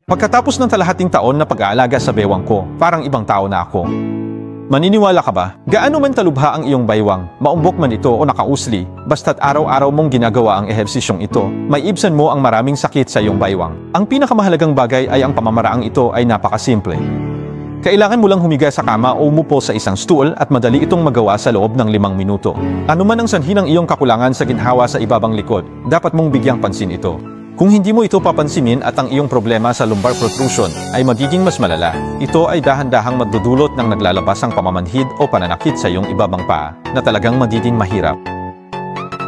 Pagkatapos ng kalahating taon na pag-aalaga sa baywang ko, parang ibang tao na ako. Maniniwala ka ba? Gaano man talubha ang iyong baywang, maumbok man ito o nakausli, basta't araw-araw mong ginagawa ang ehersisyong ito, may ibsan mo ang maraming sakit sa iyong baywang. Ang pinakamahalagang bagay ay ang pamamaraang ito ay napakasimple. Kailangan mo lang humiga sa kama o umupo sa isang stool at madali itong magawa sa loob ng 5 minuto. Ano man ang sanhi ng iyong kakulangan sa ginhawa sa ibabang likod, dapat mong bigyang pansin ito. Kung hindi mo ito papansinin at ang iyong problema sa lumbar protrusion ay magiging mas malala, ito ay dahan-dahang magdudulot ng naglalabasang pamamanhid o pananakit sa iyong ibabang paa na talagang magiging mahirap.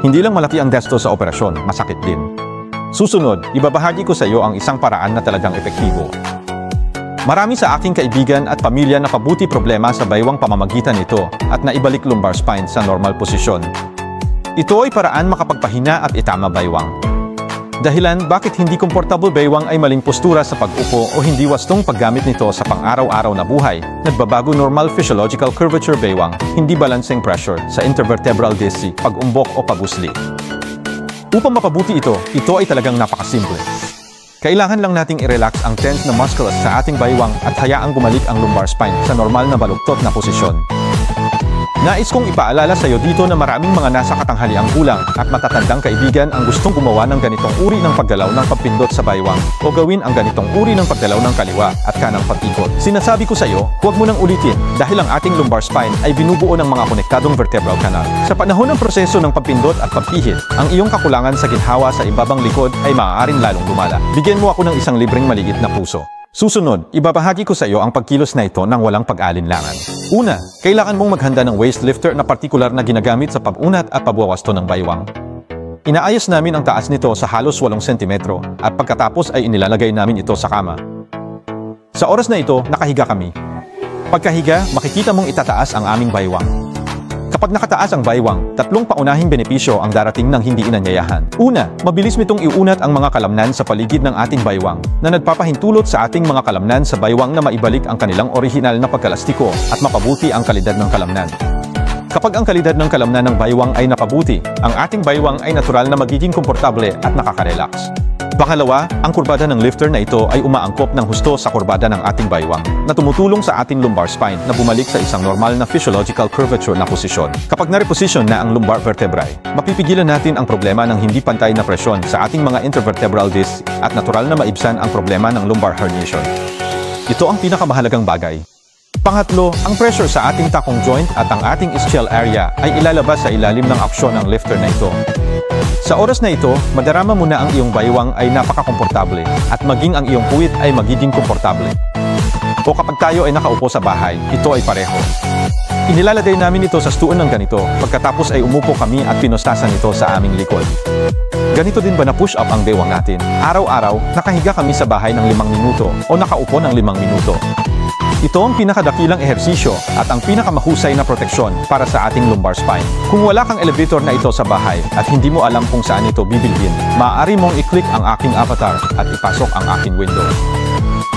Hindi lang malaki ang gasto sa operasyon, masakit din. Susunod, ibabahagi ko sa iyo ang isang paraan na talagang epektibo. Marami sa aking kaibigan at pamilya na pabuti problema sa baywang pamamagitan nito at naibalik lumbar spine sa normal posisyon. Ito ay paraan makapagpahina at itama baywang. Dahilan bakit hindi komportable baywang ay maling postura sa pag-upo o hindi wastong paggamit nito sa pang-araw-araw na buhay, nagbabago normal physiological curvature baywang, hindi balancing pressure sa intervertebral disc, pag-umbok o pag-usli. Upang mapabuti ito ay talagang napakasimple. Kailangan lang nating i-relax ang tense na muscles sa ating baywang at hayaang bumalik ang lumbar spine sa normal na baluktot na posisyon. Nais kong ipaalala sa iyo dito na maraming mga nasa katanghaliang gulang at matatandang kaibigan ang gustong gumawa ng ganitong uri ng paggalaw ng pagpindot sa baywang o gawin ang ganitong uri ng paggalaw ng kaliwa at kanang pag-ikot. Sinasabi ko sa iyo, huwag mo nang ulitin dahil ang ating lumbar spine ay binubuo ng mga konektadong vertebral canal. Sa panahon ng proseso ng pagpindot at pagpihit, ang iyong kakulangan sa ginhawa sa ibabang likod ay maaaring lalong lumala. Bigyan mo ako ng isang libreng maliit na puso. Susunod, ibabahagi ko sa iyo ang pagkilos na ito ng walang pag-alinlangan. Una, kailangan mong maghanda ng waist lifter na partikular na ginagamit sa pag-unat at pagwawasto ng baywang. Inaayos namin ang taas nito sa halos 8 cm at pagkatapos ay inilalagay namin ito sa kama. Sa oras na ito, nakahiga kami. Pagkahiga, makikita mong itataas ang aming baywang. Kapag nakataas ang baywang, 3 paunahing benepisyo ang darating ng hindi inanyayahan. Una, mabilis nitong iunat ang mga kalamnan sa paligid ng ating baywang na nagpapahintulot sa ating mga kalamnan sa baywang na maibalik ang kanilang orihinal na pagkalastiko at mapabuti ang kalidad ng kalamnan. Kapag ang kalidad ng kalamnan ng baywang ay napabuti, ang ating baywang ay natural na magiging komportable at nakaka-relax. Pangalawa, ang kurbada ng lifter na ito ay umaangkop ng husto sa kurbada ng ating baywang na tumutulong sa ating lumbar spine na bumalik sa isang normal na physiological curvature na posisyon. Kapag na-reposition na ang lumbar vertebrae, mapipigilan natin ang problema ng hindi pantay na presyon sa ating mga intervertebral disc at natural na maibsan ang problema ng lumbar herniation. Ito ang pinakamahalagang bagay. Pangatlo, ang pressure sa ating takong joint at ang ating ischial area ay ilalabas sa ilalim ng aksyon ng lifter na ito. Sa oras na ito, madarama mo na ang iyong baywang ay napaka-komportable at maging ang iyong puwit ay magiging komportable. O kapag tayo ay nakaupo sa bahay, ito ay pareho. Inilalagay namin ito sa stuon ng ganito, pagkatapos ay umupo kami at pinustasan ito sa aming likod. Ganito din ba na push up ang baywang natin? Araw-araw, nakahiga kami sa bahay ng 5 minuto o nakaupo ng 5 minuto. Ito ang pinakadakilang ehersisyo at ang pinakamahusay na proteksyon para sa ating lumbar spine. Kung wala kang elevator na ito sa bahay at hindi mo alam kung saan ito bibilhin, maaari mong i-click ang aking avatar at ipasok ang aking window.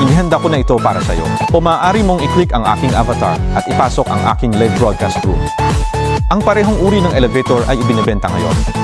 Inihanda ko na ito para sa iyo. O maaari mong i-click ang aking avatar at ipasok ang aking live broadcast room. Ang parehong uri ng elevator ay ibinebenta ngayon.